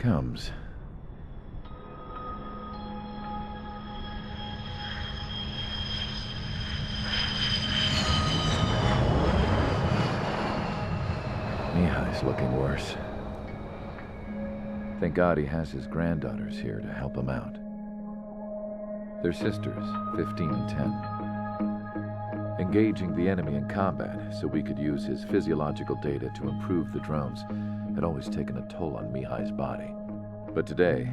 comes. Mihai's looking worse. Thank God he has his granddaughters here to help him out. They're sisters, 15 and 10. Engaging the enemy in combat so we could use his physiological data to improve the drones had always taken a toll on Mihai's body. But today,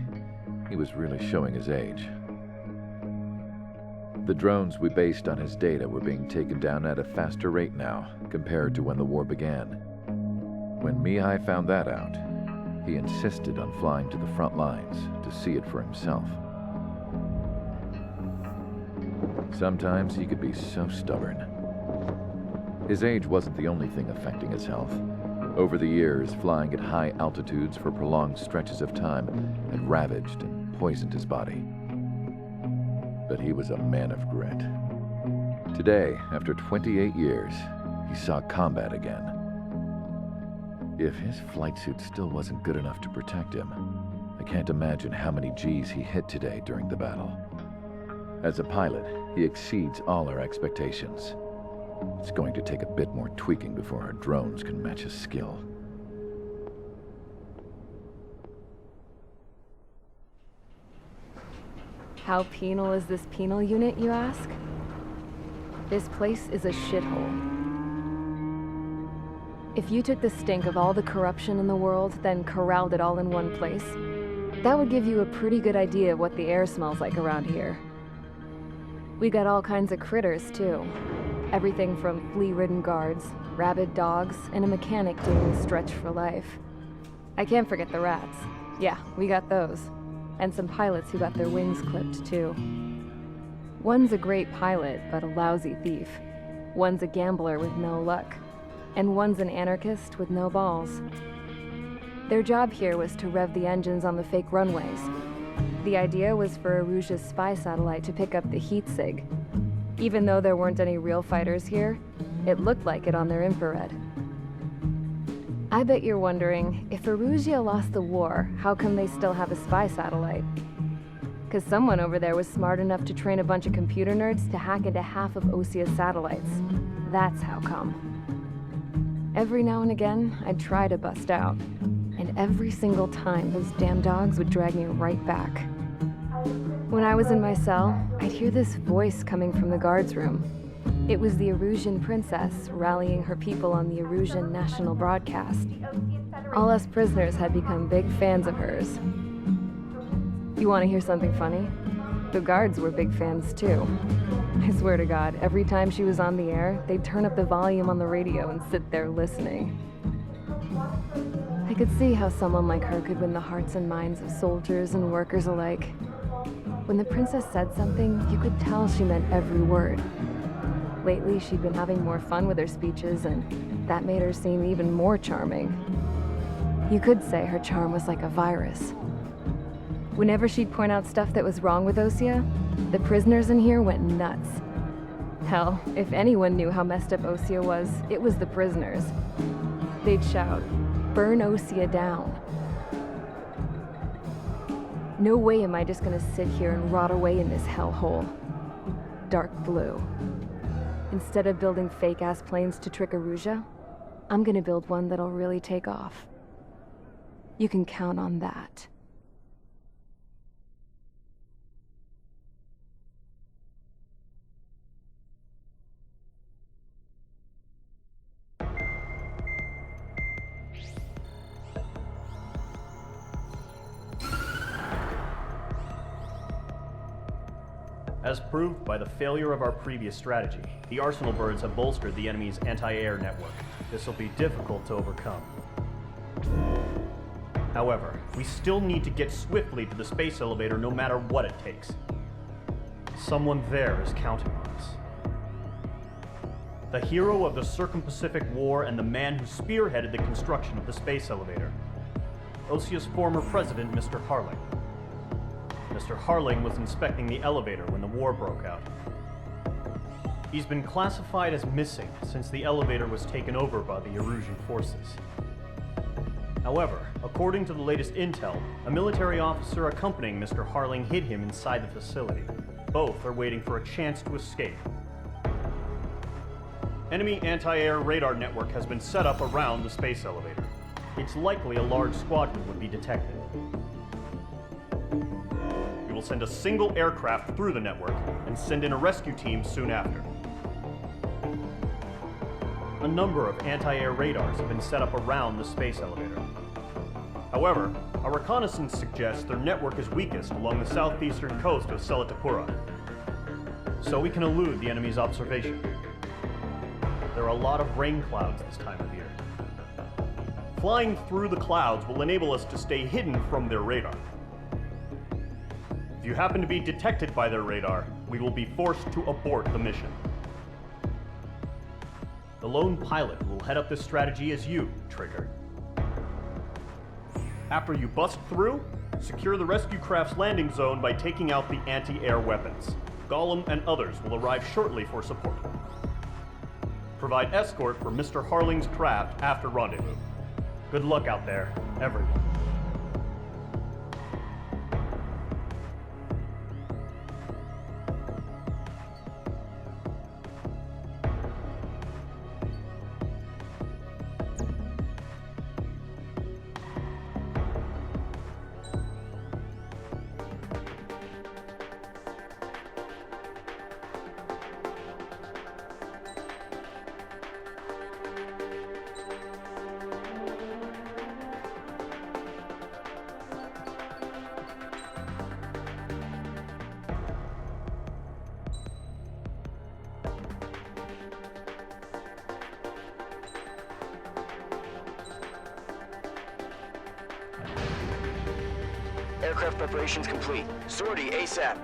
he was really showing his age. The drones we based on his data were being taken down at a faster rate now compared to when the war began. When Mihai found that out, he insisted on flying to the front lines to see it for himself. Sometimes he could be so stubborn. His age wasn't the only thing affecting his health. Over the years, flying at high altitudes for prolonged stretches of time had ravaged and poisoned his body. But he was a man of grit. Today, after 28 years, he saw combat again. If his flight suit still wasn't good enough to protect him, I can't imagine how many Gs he hit today during the battle. As a pilot, he exceeds all our expectations. It's going to take a bit more tweaking before our drones can match his skill. How penal is this penal unit, you ask? This place is a shithole. If you took the stink of all the corruption in the world, then corralled it all in one place, that would give you a pretty good idea of what the air smells like around here. We got all kinds of critters, too. Everything from flea-ridden guards, rabid dogs, and a mechanic doing the stretch for life. I can't forget the rats. Yeah, we got those. And some pilots who got their wings clipped, too. One's a great pilot, but a lousy thief. One's a gambler with no luck. And one's an anarchist with no balls. Their job here was to rev the engines on the fake runways. The idea was for Aruja's spy satellite to pick up the heat sig. Even though there weren't any real fighters here, it looked like it on their infrared. I bet you're wondering, if Aruja lost the war, how come they still have a spy satellite? Because someone over there was smart enough to train a bunch of computer nerds to hack into half of Osia's satellites. That's how come. Every now and again, I'd try to bust out. And every single time, those damn dogs would drag me right back. When I was in my cell, I'd hear this voice coming from the guards room. It was the Arusian princess rallying her people on the Arusian national broadcast. All us prisoners had become big fans of hers. You want to hear something funny? The guards were big fans too. I swear to God, every time she was on the air, they'd turn up the volume on the radio and sit there listening. I could see how someone like her could win the hearts and minds of soldiers and workers alike. When the princess said something, you could tell she meant every word. Lately, she'd been having more fun with her speeches, and that made her seem even more charming. You could say her charm was like a virus. Whenever she'd point out stuff that was wrong with Osia, the prisoners in here went nuts. Hell, if anyone knew how messed up Osia was, it was the prisoners. They'd shout, "Burn Osia down." No way am I just gonna sit here and rot away in this hellhole. Dark blue. Instead of building fake-ass planes to trick Aruja, I'm gonna build one that'll really take off. You can count on that. As proved by the failure of our previous strategy, the Arsenal birds have bolstered the enemy's anti-air network. This will be difficult to overcome. However, we still need to get swiftly to the space elevator no matter what it takes. Someone there is counting on us. The hero of the Circum-Pacific War and the man who spearheaded the construction of the space elevator. Osia's former president, Mr. Harling. Mr. Harling was inspecting the elevator when the war broke out. He's been classified as missing since the elevator was taken over by the Erusian forces. However, according to the latest intel, a military officer accompanying Mr. Harling hid him inside the facility. Both are waiting for a chance to escape. Enemy anti-air radar network has been set up around the space elevator. It's likely a large squadron would be detected. We will send a single aircraft through the network and send in a rescue team soon after. A number of anti-air radars have been set up around the space elevator. However, our reconnaissance suggests their network is weakest along the southeastern coast of Selatapura, so we can elude the enemy's observation. There are a lot of rain clouds this time of year. Flying through the clouds will enable us to stay hidden from their radar. If you happen to be detected by their radar, we will be forced to abort the mission. The lone pilot who will head up this strategy is you, Trigger. After you bust through, secure the rescue craft's landing zone by taking out the anti-air weapons. Gollum and others will arrive shortly for support. Provide escort for Mr. Harling's craft after rendezvous. Good luck out there, everyone. Aircraft preparations complete. Sortie ASAP.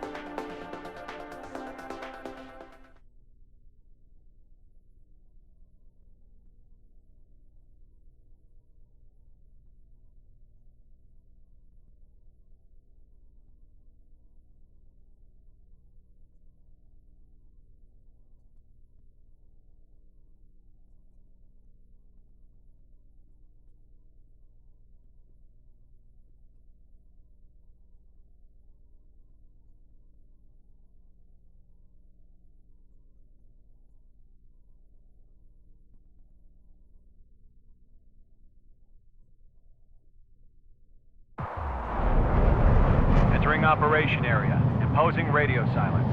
Entering operation area. Imposing radio silence.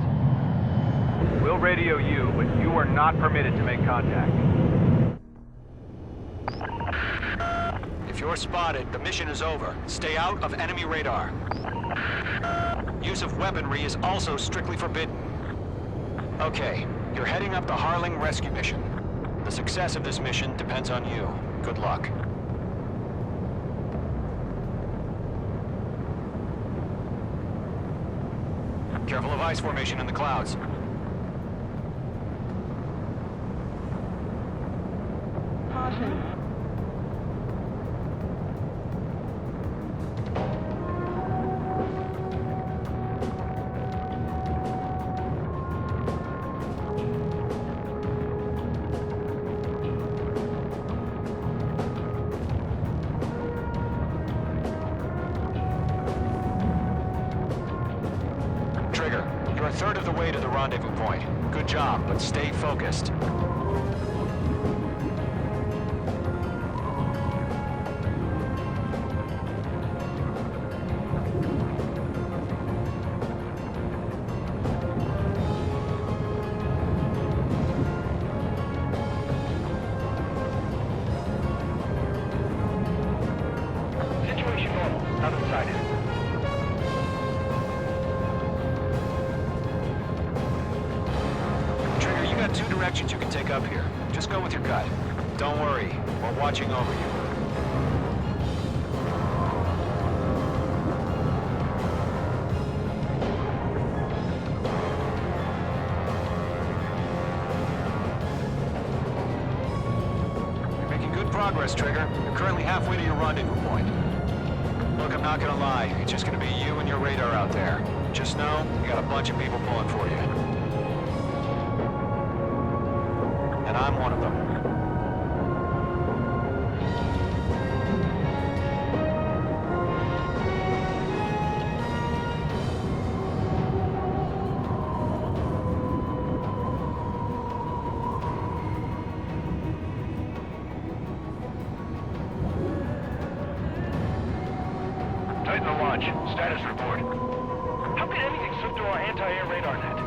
We'll radio you, but you are not permitted to make contact. If you're spotted, the mission is over. Stay out of enemy radar. Use of weaponry is also strictly forbidden. Okay, you're heading up the Harling rescue mission. The success of this mission depends on you. Good luck. Careful of ice formation in the clouds. Caution. Trigger, you're a third of the way to the rendezvous point. Good job, but stay focused. Situation normal. Out of sight. Trigger, you got two directions you can take up here. Just go with your gut. Don't worry, we're watching over you. You're making good progress, Trigger. You're currently halfway to your rendezvous point. Look, I'm not gonna lie. It's just gonna be you and your radar out there. Just know, you got a bunch of people pulling for you. And I'm one of them. launch. Status report. How could anything slip through our anti-air radar net?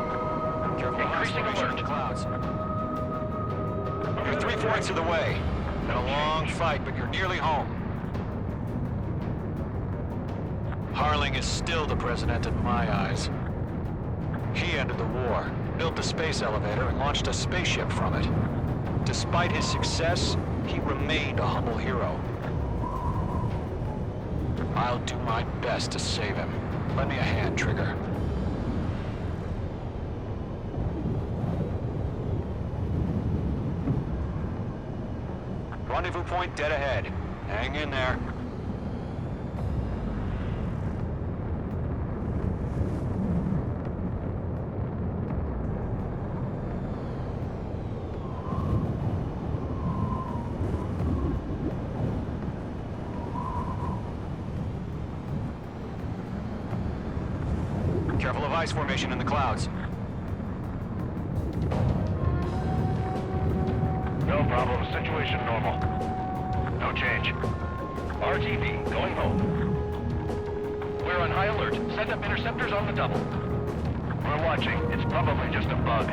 Careful of Increasing formation in alert. the clouds. You're 3/4 of the way. Been a long fight, but you're nearly home. Harling is still the president in my eyes. He ended the war, built the space elevator, and launched a spaceship from it. Despite his success, he remained a humble hero. I'll do my best to save him. Lend me a hand, Trigger. Rendezvous point dead ahead. Hang in there. Careful of ice formation in the clouds. No problem. Situation normal. No change. RTV, going home. We're on high alert. Send up interceptors on the double. We're watching. It's probably just a bug.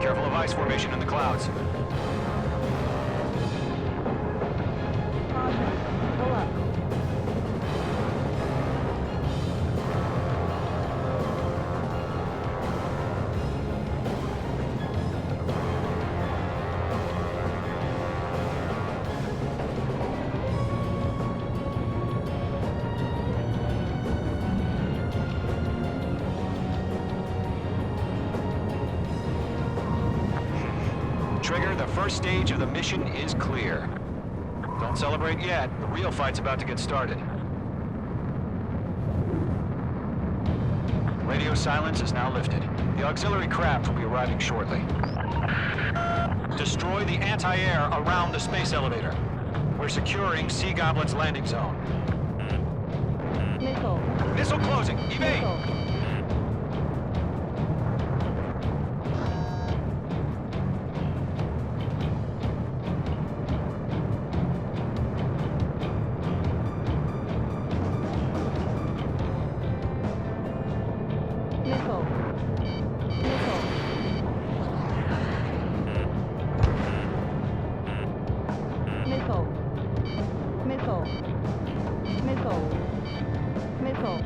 Careful of ice formation in the clouds. Caution. Pull up. Trigger, the first stage of the mission is clear. Don't celebrate yet. The real fight's about to get started. Radio silence is now lifted. The auxiliary craft will be arriving shortly. Destroy the anti-air around the space elevator. We're securing Sea Goblin's landing zone. Missile. Missile closing. Evade! Missile. Missile. Missile. Missile. Missile. Missile. Missile.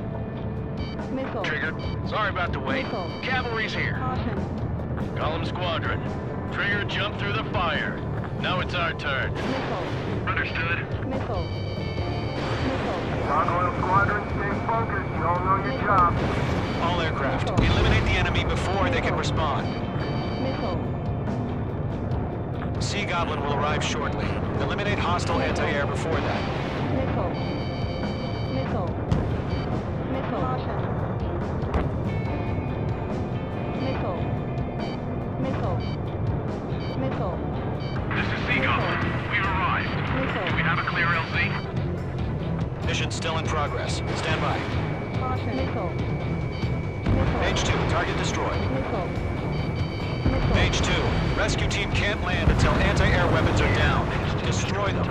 Missile. Trigger, sorry about the wait. Missile. Cavalry's here. Caution. Column Squadron. Trigger jumped through the fire. Now it's our turn. Missile. Understood. Missile. Missile. Roxio Squadron, stay focused. You all know your job. All aircraft, eliminate the enemy before they can respond. Missile. Sea Goblin will arrive shortly. Eliminate hostile anti-air before that. Missile. Missile. Missile. Caution. Missile. Missile. Missile. This is Sea Goblin. We've arrived. Missile. Do we have a clear LZ? Mission still in progress. Stand by. Caution. Missile. Missile. Page 2, target destroyed. Missile. Missile. Page 2, rescue team can't land until anti-air weapons are down. Destroy them.